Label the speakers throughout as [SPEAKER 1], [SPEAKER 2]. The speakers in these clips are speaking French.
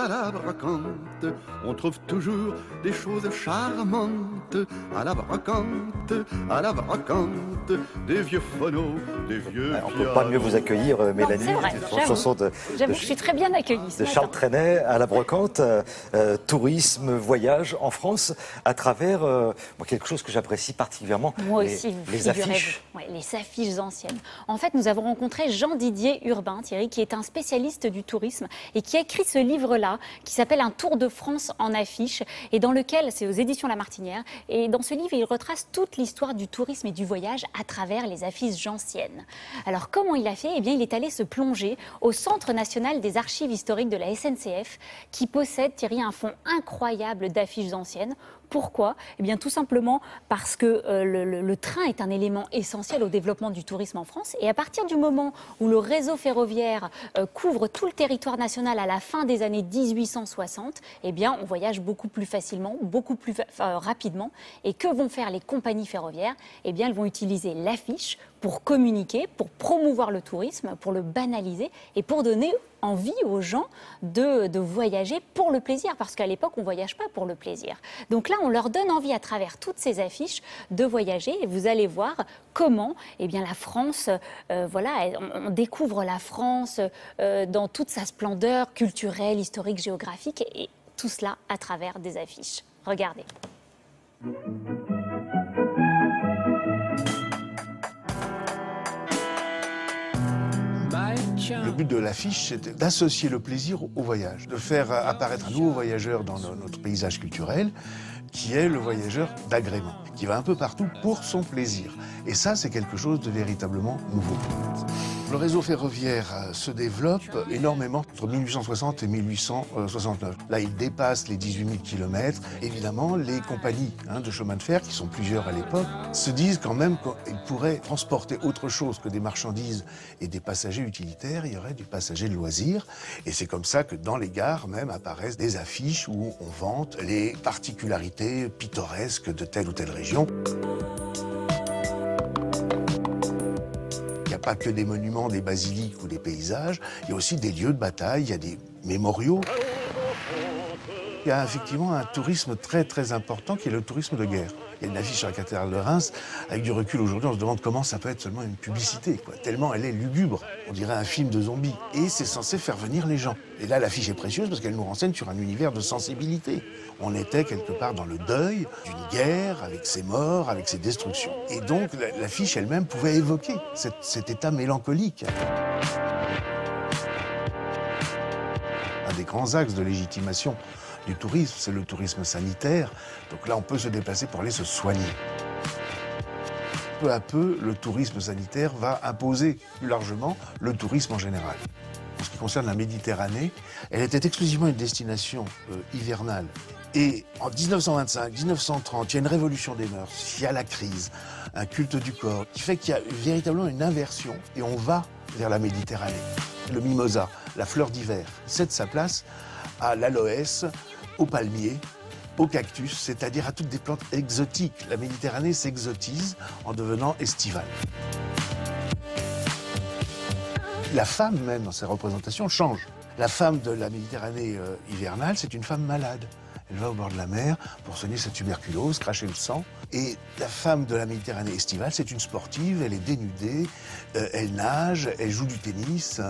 [SPEAKER 1] à la brocante, on trouve toujours des choses charmantes. À la brocante, des vieux phonos, des vieux
[SPEAKER 2] On ne peut pas mieux vous accueillir, Mélanie.
[SPEAKER 3] C'est vrai,
[SPEAKER 2] Une chanson
[SPEAKER 3] j'avoue que je suis très bien accueillie ce
[SPEAKER 2] de Charles
[SPEAKER 3] matin.
[SPEAKER 2] Trenet à la brocante, tourisme, voyage en France à travers quelque chose que j'apprécie particulièrement.
[SPEAKER 3] Moi aussi,
[SPEAKER 2] les affiches.
[SPEAKER 3] Ouais, les affiches anciennes. En fait, nous avons rencontré Jean-Didier Urbain, Thierry, qui est un spécialiste du tourisme et qui a écrit ce livre-là, qui s'appelle Un tour de France en affiches, et dans lequel, c'est aux éditions La Martinière, et dans ce livre, il retrace toute l'histoire du tourisme et du voyage à travers les affiches anciennes. Alors, comment il a fait? Eh bien, il est allé se plonger au Centre national des archives historiques de la SNCF, qui possède, Thierry, un fonds incroyable d'affiches anciennes. Pourquoi? Eh bien, tout simplement parce que le train est un élément essentiel au développement du tourisme en France. Et à partir du moment où le réseau ferroviaire couvre tout le territoire national à la fin des années 1860, eh bien, on voyage beaucoup plus facilement, beaucoup plus rapidement. Et que vont faire les compagnies ferroviaires? Eh bien, elles vont utiliser l'affiche pour communiquer, pour promouvoir le tourisme, pour le banaliser et pour donner envie aux gens de voyager pour le plaisir, parce qu'à l'époque, on ne voyage pas pour le plaisir. Donc là, on leur donne envie à travers toutes ces affiches de voyager, et vous allez voir comment eh bien, la France, on découvre la France dans toute sa splendeur culturelle, historique, géographique, et tout cela à travers des affiches. Regardez.
[SPEAKER 4] Le but de l'affiche, c'était d'associer le plaisir au voyage, de faire apparaître un nouveau voyageur dans notre paysage culturel, qui est le voyageur d'agrément, qui va un peu partout pour son plaisir. Et ça, c'est quelque chose de véritablement nouveau. Le réseau ferroviaire se développe énormément entre 1860 et 1869. Là, il dépasse les 18 000 km. Évidemment, les compagnies de chemin de fer, qui sont plusieurs à l'époque, se disent quand même qu'ils pourraient transporter autre chose que des marchandises et des passagers utilitaires. Il y aurait du passager de loisirs. Et c'est comme ça que dans les gares même apparaissent des affiches où on vante les particularités pittoresques de telle ou telle région. Il n'y a pas que des monuments, des basiliques ou des paysages, il y a aussi des lieux de bataille, il y a des mémoriaux. Il y a effectivement un tourisme très très important qui est le tourisme de guerre. Il y a une affiche sur la cathédrale de Reims, avec du recul aujourd'hui, on se demande comment ça peut être seulement une publicité, quoi. Tellement elle est lugubre, on dirait un film de zombies. Et c'est censé faire venir les gens. Et là, l'affiche est précieuse parce qu'elle nous renseigne sur un univers de sensibilité. On était quelque part dans le deuil d'une guerre, avec ses morts, avec ses destructions. Et donc, l'affiche elle-même pouvait évoquer cet état mélancolique. Un des grands axes de légitimation du tourisme, c'est le tourisme sanitaire. Donc là, on peut se déplacer pour aller se soigner. Peu à peu, le tourisme sanitaire va imposer plus largement le tourisme en général. En ce qui concerne la Méditerranée, elle était exclusivement une destination hivernale. Et en 1925, 1930, il y a une révolution des mœurs, il y a la crise, un culte du corps, qui fait qu'il y a véritablement une inversion et on va vers la Méditerranée. Le mimosa, la fleur d'hiver, cède sa place à l'aloès, au palmier, au cactus, c'est-à-dire à toutes des plantes exotiques. La Méditerranée s'exotise en devenant estivale. La femme même, dans ses représentations, change. La femme de la Méditerranée hivernale, c'est une femme malade. Elle va au bord de la mer pour soigner sa tuberculose, cracher le sang. Et la femme de la Méditerranée estivale, c'est une sportive, elle est dénudée, elle nage, elle joue du tennis.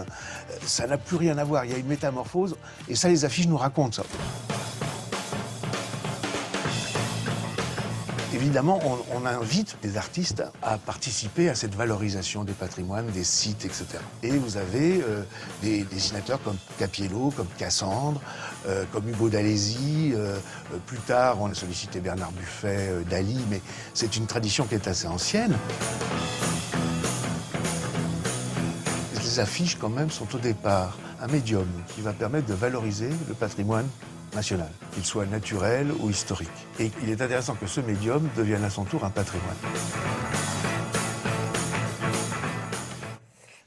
[SPEAKER 4] Ça n'a plus rien à voir, il y a une métamorphose. Et ça, les affiches nous racontent ça. Évidemment, on invite les artistes à participer à cette valorisation des patrimoines, des sites, etc. Et vous avez des dessinateurs comme Capiello, comme Cassandre, comme Hugo d'Alési. Plus tard, on a sollicité Bernard Buffet, Dali, mais c'est une tradition qui est assez ancienne. Les affiches, quand même, sont au départ un médium qui va permettre de valoriser le patrimoine national, qu'il soit naturel ou historique. Et il est intéressant que ce médium devienne à son tour un patrimoine.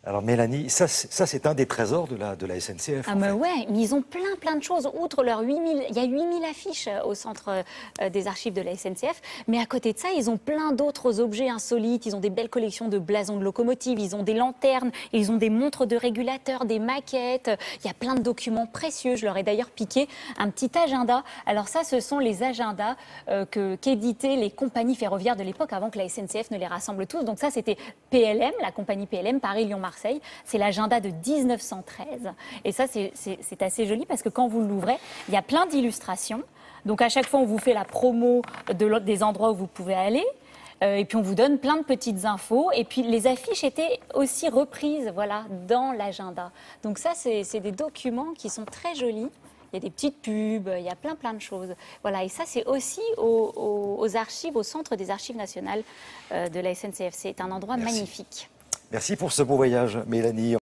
[SPEAKER 2] Alors Mélanie, ça c'est un des trésors de la SNCF.
[SPEAKER 3] Ah mais ouais, mais ils ont plein de choses. Outre leurs 8000, il y a 8000 affiches au centre des archives de la SNCF. Mais à côté de ça, ils ont plein d'autres objets insolites. Ils ont des belles collections de blasons de locomotives, ils ont des lanternes, ils ont des montres de régulateurs, des maquettes. Il y a plein de documents précieux. Je leur ai d'ailleurs piqué un petit agenda. Alors ça, ce sont les agendas qu'éditaient les compagnies ferroviaires de l'époque avant que la SNCF ne les rassemble tous. Donc ça, c'était PLM, la compagnie PLM, Paris-Lyon-Marseille. C'est l'agenda de 1913. Et ça, c'est assez joli parce que quand vous l'ouvrez, il y a plein d'illustrations. Donc à chaque fois, on vous fait la promo des endroits où vous pouvez aller. Et puis on vous donne plein de petites infos. Et puis les affiches étaient aussi reprises, voilà, dans l'agenda. Donc ça, c'est des documents qui sont très jolis. Il y a des petites pubs, il y a plein de choses. Voilà, et ça, c'est aussi aux archives, au centre des archives nationales de la SNCF. C'est un endroit magnifique.
[SPEAKER 2] Merci pour ce beau voyage, Mélanie.